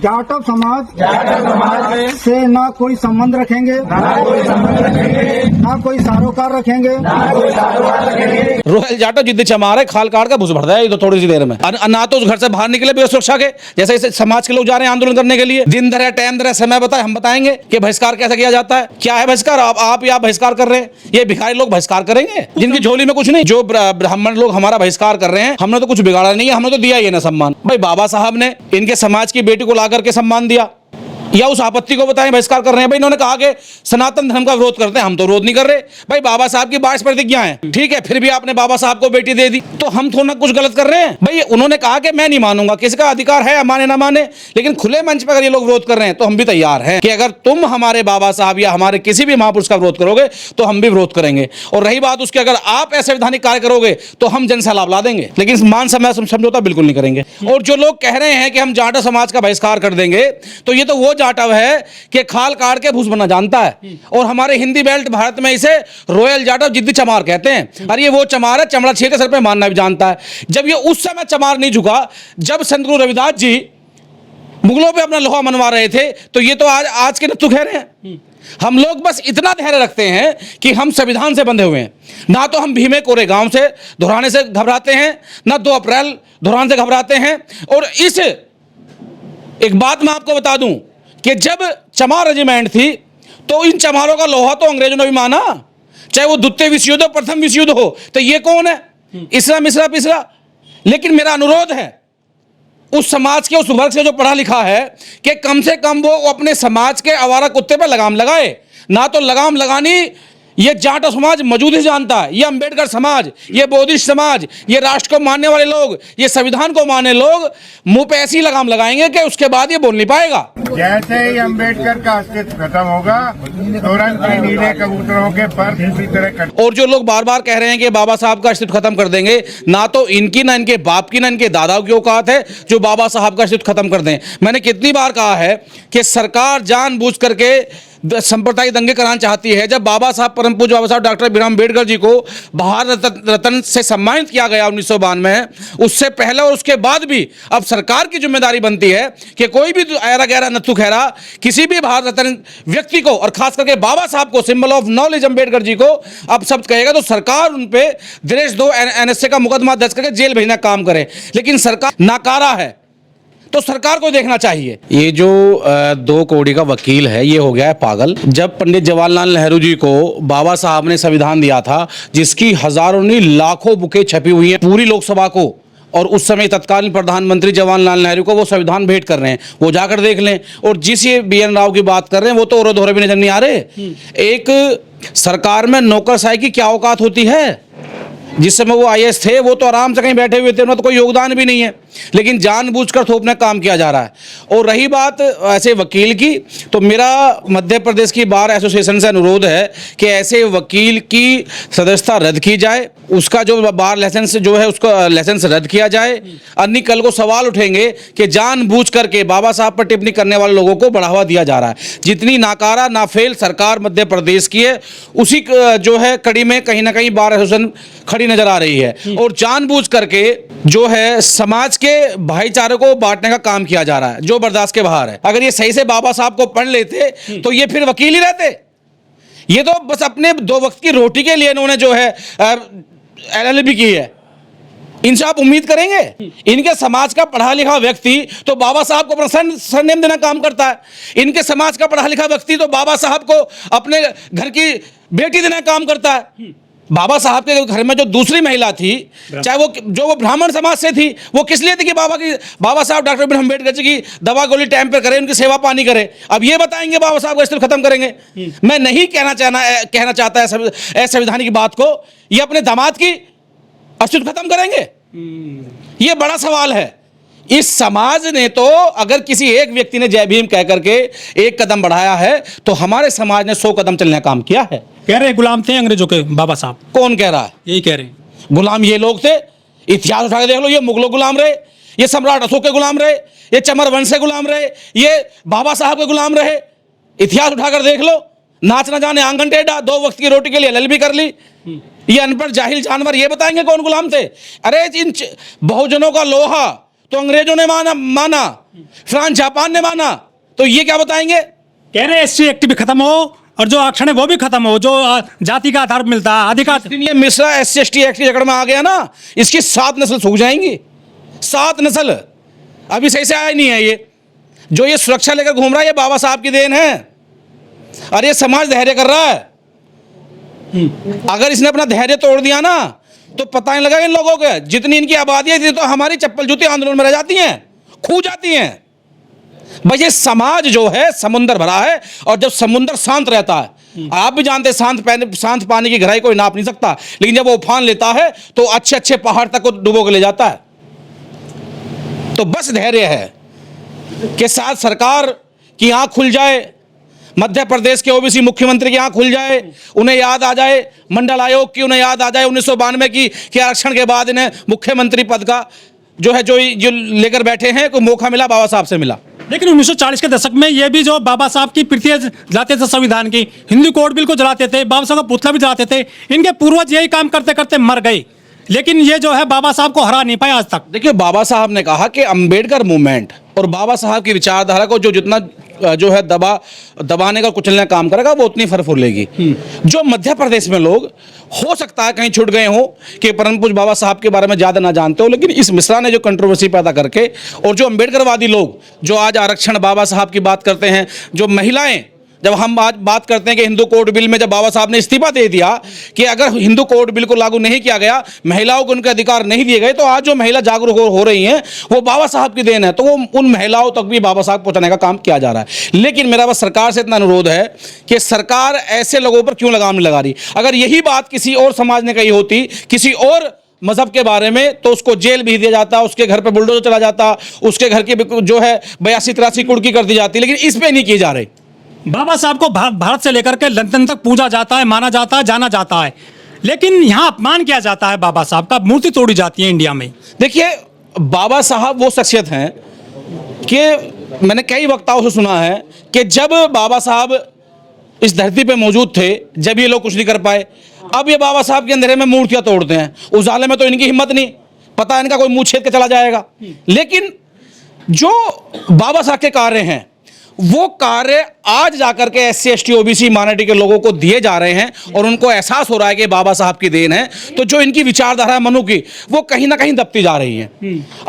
जाटव समाज से ना कोई संबंध रखेंगे, ना कोई सारोकार रखेंगे। रोहेल जाटव जिद्दी चमार है, खाल काट का भूस भरता है ये तो थोड़ी सी देर में। ना तो उस घर से बाहर निकले बिना सुरक्षा के, जैसे इसे समाज के लोग जा रहे हैं आंदोलन करने के लिए। दिन धरे टाइम धरे समय बताए, हम बताएंगे कि बहिष्कार कैसे किया जाता है। क्या है बहिष्कार? आप या बहिष्कार कर रहे हैं, ये भिखारी लोग बहिष्कार करेंगे जिनकी झोली में कुछ नहीं। जो ब्राह्मण लोग हमारा बहिष्कार कर रहे हैं, हमने तो कुछ बिगाड़ा नहीं है, हमने तो दिया ही ना सम्मान। भाई बाबा साहब ने इनके समाज की बेटी को लाकर के सम्मान दिया, या उस आपत्ति को बताएं बहिष्कार कर रहे हैं। भाई इन्होंने कहा कि सनातन धर्म का विरोध करते हैं, हम तो विरोध नहीं कर रहे। भाई बाबा साहब की 22 प्रतिज्ञा है, ठीक है, फिर भी आपने बाबा साहब को बेटी दे दी, तो हम थोड़ा ना कुछ गलत कर रहे हैं। भाई उन्होंने कहा कि मैं नहीं मानूंगा, किसी का अधिकार है माने ना माने, लेकिन खुले मंच पर अगर ये लोग विरोध कर रहे हैं तो हम भी तैयार हैं कि अगर तुम हमारे बाबा साहब या हमारे किसी भी महापुरुष का विरोध करोगे तो हम भी विरोध करेंगे। और रही बात उसके, अगर आप असंवैधानिक कार्य करोगे तो हम जन सैलाब ला देंगे, लेकिन मान समझौता बिल्कुल नहीं करेंगे। और जो लोग कह रहे हैं कि हम जाटव समाज का बहिष्कार कर देंगे, तो ये तो वो जाटव है कि खाल काट के भूस बनना जानता है। और हमारे हिंदी बेल्ट भारत में इसे रोहेल जाटव जिद्दी चमार कहते हैं। और ये वो चमार है, चमड़ा छील के सर पे मारना भी जानता है। जब ये उस समय चमार नहीं झुका, जब संत गुरु रविदास जी मुगलों पे अपना लोहा मनवा रहे थे, तो ये तो आज के नत्थु कह रहे हैं। हम लोग बस इतना धैर्य रखते हैं कि हम संविधान से बंधे हुए हैं। ना तो हम भीमे कोरे गांव से दोहराने से घबराते हैं, ना 2 अप्रैल दोहराने से घबराते हैं। और इस एक बात मैं आपको बता दूं कि जब चमार रेजिमेंट थी तो इन चमारों का लोहा तो अंग्रेजों ने भी माना, चाहे वो द्वितीय विश्व युद्ध हो, प्रथम विश्व युद्ध हो। तो ये कौन है? इसरा मिश्रा पिसरा। लेकिन मेरा अनुरोध है उस समाज के, उस वर्ग से जो पढ़ा लिखा है, कि कम से कम वो अपने समाज के आवारा कुत्ते पे लगाम लगाए। ना तो लगाम लगानी ये जाटव समाज मौजूद ही जानता है, ये अंबेडकर समाज, ये बौद्धिस्ट समाज, ये राष्ट्र को मानने वाले लोग, ये संविधान को मानने लोग मुंह पे ऐसी लगाम लगाएंगे कि उसके बाद ये बोल नहीं पाएगा। जैसे ही अंबेडकर का अस्तित्व खत्म होगा, तुरंत ही नीले कबूतरों के पर इसी तरह कट। और जो लोग बार बार कह रहे हैं कि बाबा साहब का अस्तित्व खत्म कर देंगे, ना तो इनकी, ना इनके बाप की, ना इनके दादाओं की औकात है जो बाबा साहब का अस्तित्व खत्म कर दें। मैंने कितनी बार कहा है कि सरकार जानबूझ करके सांप्रदायिक दंगे कराना चाहती है। जब बाबा साहब, परम पूज्य बाबा साहब डॉक्टर भीमराव अम्बेडकर जी को भारत रत्न से सम्मानित किया गया 1952 में, उससे पहले और उसके बाद भी अब सरकार की जिम्मेदारी बनती है कि कोई भी ऐरा गहरा नत्थु खैरा किसी भी भारत रत्न व्यक्ति को, और खास करके बाबा साहब को, symbol of knowledge Ambedkar ji को अब शब्द कहेगा, तो सरकार उन पे द्वेष NSA का मुकदमा दर्ज करके जेल भेजने का काम करे। लेकिन सरकार नाकारा है, तो सरकार को देखना चाहिए। ये जो 2 कौड़ी का वकील है, ये हो गया है पागल। जब पंडित जवाहरलाल नेहरू जी को बाबा साहब ने संविधान दिया था, जिसकी हजारों नहीं लाखों बुकें छपी हुई हैं पूरी लोकसभा को, और उस समय तत्कालीन प्रधानमंत्री जवाहरलाल नेहरू को वो संविधान भेंट कर रहे हैं, वो जाकर देख लें। और जिस ये BN राव की बात कर रहे हैं, वो तो और दोहरे भी नजर नहीं आ रहे। एक सरकार में नौकरशाही की क्या औकात होती है? जिस समय वो IAS थे, वो तो आराम से कहीं बैठे हुए थे, उनका तो कोई योगदान भी नहीं है, लेकिन जानबूझकर थोपने काम किया जा रहा है। और रही बात ऐसे वकील की, तो मेरा मध्य प्रदेश की बार एसोसिएशन से अनुरोध है कि ऐसे वकील की सदस्यता रद्द की जाए, उसका जो बार लाइसेंस जो है उसका लाइसेंस रद्द किया जाए। अन्य कल को सवाल उठेंगे कि जानबूझ करके बाबा साहब पर टिप्पणी करने वाले लोगों को बढ़ावा दिया जा रहा है। जितनी नाकारा नाफेल सरकार मध्य प्रदेश की है, उसी जो है कड़ी में कहीं ना कहीं बार एसोसिएशन खड़ी नजर आ रही है। और जानबूझ करके जो है समाज के भाईचारे को बांटने का काम किया जा रहा है, जो बर्दाश्त के बाहर है। अगर ये सही से बाबा साहब को पढ़ लेते तो ये फिर वकील ही रहते। ये तो बस अपने 2 वक्त की रोटी के लिए इन्होंने जो है LLB की है। इनसे आप उम्मीद करेंगे? इनके समाज का पढ़ा लिखा व्यक्ति तो बाबा साहब को अपना सरनेम देना काम करता है। इनके समाज का पढ़ा लिखा व्यक्ति तो बाबा साहब को अपने घर की बेटी देना काम करता है। बाबा साहब के घर में जो दूसरी महिला थी, चाहे वो ब्राह्मण समाज से थी, वो किस लिए थी कि बाबा साहब डॉक्टर भीमराव अम्बेडकर जी की दवा गोली टाइम पर करें, उनकी सेवा पानी करें। अब ये बताएंगे बाबा साहब का अस्तित्व खत्म करेंगे? मैं नहीं कहना चाहता असंवैधानिक बात को। ये अपने दामाद की अस्तित्व खत्म करेंगे? ये बड़ा सवाल है। इस समाज ने तो अगर किसी एक व्यक्ति ने जय भीम कह करके एक कदम बढ़ाया है, तो हमारे समाज ने 100 कदम चलने का काम किया है। कह रहे गुलाम थे अंग्रेजों के बाबा साहब। कौन कह रहा है? यही कह रहे हैं। गुलाम ये लोग थे। इतिहास उठा के देख लो, ये मुगलों गुलाम रहे, ये सम्राट अशोक के गुलाम रहे, ये चमर वंश के गुलाम रहे, ये बाबा साहब के गुलाम रहे। इतिहास उठाकर देख लो। नाच न जाने आंगन टेढ़ा, 2 वक्त की रोटी के लिए LLB कर ली। ये अनपढ़ जाहिल जानवर ये बताएंगे कौन गुलाम थे? अरे इन बहुजनों का लोहा तो अंग्रेजों ने माना, फ्रांस जापान ने माना, तो ये क्या बताएंगे? कह रहे SC एक्ट भी खत्म हो और जो आरक्षण है वो भी खत्म हो, जो जाति का आधार मिलता है अधिकार। ये मिश्रा SC/ST एक्ट की जकड़ में आ गया ना, इसकी 7 नस्ल सूख जाएंगी, 7 नस्ल। अभी सही से आया नहीं है ये, जो ये सुरक्षा लेकर घूम रहा है, ये बाबा साहब की देन है। और ये समाज धैर्य कर रहा है। अगर इसने अपना धैर्य तोड़ दिया ना, तो पता नहीं लगा इन लोगों के, जितनी इनकी आबादी है तो हमारी चप्पल जूती आंदोलन में रह जाती हैं, खू जाती हैं। भाई ये समाज जो है समुंदर भरा है, और जब समुंदर शांत रहता है, आप भी जानते हैं शांत पानी की गहराई कोई नाप नहीं सकता, लेकिन जब वो उफान लेता है तो अच्छे अच्छे पहाड़ तक को डुबो के ले जाता है। तो बस धैर्य है कि साथ सरकार की आंख खुल जाए, मध्य प्रदेश के ओबीसी मुख्यमंत्री की आंख खुल जाए, उन्हें याद आ जाए मंडल आयोग की, उन्हें याद आ जाए 1992 की कि आरक्षण के बाद इन्हें मुख्यमंत्री पद का जो लेकर बैठे हैं, कोई मौका मिला, बाबा साहब से मिला। लेकिन 1940 के दशक में ये भी जो बाबा साहब की प्रीतियां जलाते थे, संविधान की, हिंदू कोड बिल को जलाते थे, बाबा साहब का पुतला भी जलाते थे, इनके पूर्वज यही काम करते करते मर गए, लेकिन ये जो है बाबा साहब को हरा नहीं पाए आज तक। देखिए, बाबा साहब ने कहा कि अंबेडकर मूवमेंट और बाबा साहब की विचारधारा को जो जितना जो है दबाने का कुचलने का काम करेगा, वो उतनी फुलेगी। जो मध्य प्रदेश में लोग हो सकता है कहीं छूट गए हो कि परम पूज्य बाबा साहब के बारे में ज़्यादा ना जानते हो, लेकिन इस मिश्रा ने जो कंट्रोवर्सी पैदा करके, और जो अंबेडकरवादी लोग जो आज आरक्षण बाबा साहब की बात करते हैं, जो महिलाएं, जब हम आज बात करते हैं कि हिंदू कोड बिल में जब बाबा साहब ने इस्तीफा दे दिया कि अगर हिंदू कोड बिल को लागू नहीं किया गया, महिलाओं को उनके अधिकार नहीं दिए गए, तो आज जो महिला जागरूक हो रही हैं वो बाबा साहब की देन है। तो वो उन महिलाओं तक भी बाबा साहब पहुंचाने का काम किया जा रहा है। लेकिन मेरा बस सरकार से इतना अनुरोध है कि सरकार ऐसे लोगों पर क्यों लगाम नहीं लगा रही? अगर यही बात किसी और समाज ने कही होती, किसी और मजहब के बारे में, तो उसको जेल भेज दिया जाता, उसके घर पर बुलडोजर चला जाता, उसके घर की जो है 82-83 कुर्की कर दी जाती, लेकिन इस पे नहीं की जा रही। बाबा साहब को भारत से लेकर के लंदन तक पूजा जाता है, माना जाता है, जाना जाता है, लेकिन यहाँ अपमान किया जाता है, बाबा साहब का मूर्ति तोड़ी जाती है इंडिया में। देखिए, बाबा साहब वो शख्सियत हैं कि मैंने कई वक्ताओं से सुना है कि जब बाबा साहब इस धरती पे मौजूद थे, जब ये लोग कुछ नहीं कर पाए, अब ये बाबा साहब के अंधेरे में मूर्तियां तोड़ते हैं। उजाले में तो इनकी हिम्मत नहीं, पता इनका कोई मुंह छेद के चला जाएगा। लेकिन जो बाबा साहब के कार्य हैं, वो कार्य आज जाकर के SC/ST OBC माइनॉरिटी के लोगों को दिए जा रहे हैं, और उनको एहसास हो रहा है कि बाबा साहब की देन है। तो जो इनकी विचारधारा है मनु की, वो कहीं ना कहीं दबती जा रही है।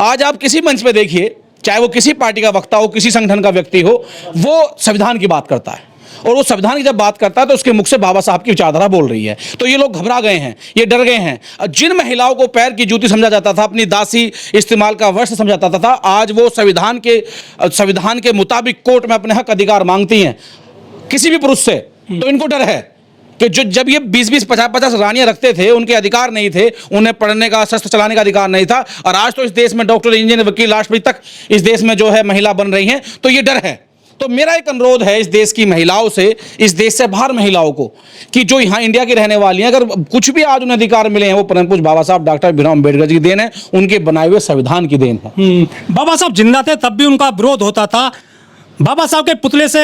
आज आप किसी मंच पे देखिए, चाहे वो किसी पार्टी का वक्ता हो, किसी संगठन का व्यक्ति हो, वो संविधान की बात करता है, और वो संविधान की जब बात करता है तो उसके मुख से बाबा साहब की विचारधारा बोल रही है। तो ये लोग घबरा गए हैं, ये डर गए हैं। जिन महिलाओं को पैर की जूती समझा जाता था, अपनी दासी इस्तेमाल का वस्त्र समझा जाता था, आज वो संविधान के मुताबिक कोर्ट में अपने हक अधिकार मांगती हैं किसी भी पुरुष से। तो इनको डर है कि जो जब ये 20-20, 50-50 रानियां रखते थे, उनके अधिकार नहीं थे, उन्हें पढ़ने का, शस्त्र चलाने का अधिकार नहीं था, और आज तो इस देश में डॉक्टर, इंजीनियर, वकील, राष्ट्रपति तक इस देश में जो है महिला बन रही हैं। तो ये डर है। तो मेरा एक अनुरोध है इस देश की महिलाओं से, इस देश से बाहर महिलाओं को, कि जो यहाँ इंडिया की रहने वाली हैं, अगर कुछ भी आज उन्हें अधिकार मिले हैं, वो परम पूज्य बाबा साहब डॉक्टर भीमराव अम्बेडकर जी की देन है, उनके बनाए हुए संविधान की देन है। बाबा साहब जिंदा थे तब भी उनका विरोध होता था। बाबा साहब के पुतले से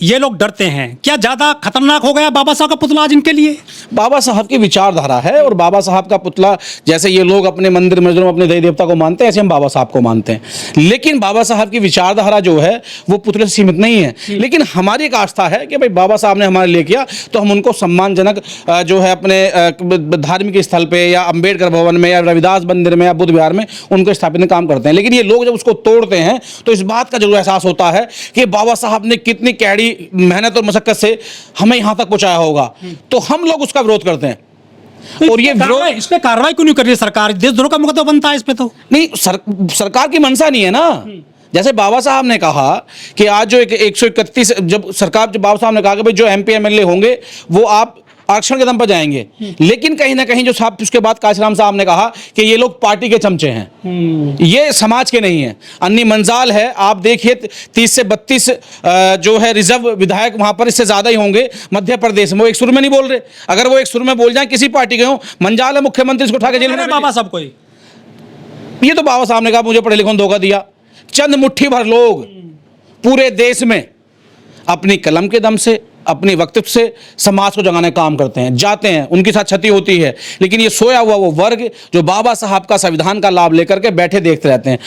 ये लोग डरते हैं, क्या ज्यादा खतरनाक हो गया बाबा साहब का पुतला आज इनके लिए? बाबा साहब की विचारधारा है, और बाबा साहब का पुतला, जैसे ये लोग अपने मंदिर मस्जिदों में अपने देवी देवता को मानते हैं, ऐसे हम बाबा साहब को मानते हैं। लेकिन बाबा साहब की विचारधारा जो है वो पुतले से सीमित नहीं है। लेकिन हमारी एक आस्था है कि भाई बाबा साहब ने हमारे लिए किया, तो हम उनको सम्मानजनक जो है अपने धार्मिक स्थल पे, या अम्बेडकर भवन में, या रविदास मंदिर में, या बुद्ध विहार में उनको स्थापित का काम करते हैं। लेकिन ये लोग जब उसको तोड़ते हैं तो इस बात का जरूर एहसास होता है कि बाबा साहब ने कितनी कैड़ी मेहनत और मशक्कत से हमें यहां तक पहुंचाया होगा, तो हम लोग उसका विरोध करते हैं। और ये विरोध, इस पे कार्रवाई क्यों नहीं कर रही है सरकार? देशद्रोह का मुकदमा बनता है इस पे तो नहीं, सरकार की मंशा नहीं है ना। जैसे बाबा साहब ने कहा कि आज जो 131, जब बाबा साहब ने कहा कि भाई जो MP MLA होंगे वो आप आरक्षण के दम पर जाएंगे, लेकिन कहीं ना कहीं जो साहब उसके बाद काशीराम साहब ने कहा कि ये लोग पार्टी के चमचे हैं, ये समाज के नहीं हैं। अन्नी मंजाल है, आप देखिए 30 से 32 जो है रिजर्व विधायक वहां पर, इससे ज्यादा ही होंगे मध्य प्रदेश में। वो एक सुर में नहीं बोल रहे। अगर वो एक सुर में बोल जाए किसी पार्टी के हो, मंजाल है मुख्यमंत्री, इसको उठा के जेल में। बाबा साहब को ये तो बाबा साहब ने कहा मुझे पढ़े लिखों ने धोखा दिया। चंद मुट्ठी भर लोग पूरे देश में अपनी कलम के दम से, अपने वक्तव्य से समाज को जगाने का काम करते हैं, जाते हैं, उनके साथ क्षति होती है, लेकिन ये सोया हुआ वो वर्ग जो बाबा साहब का संविधान का लाभ लेकर के बैठे देखते रहते हैं।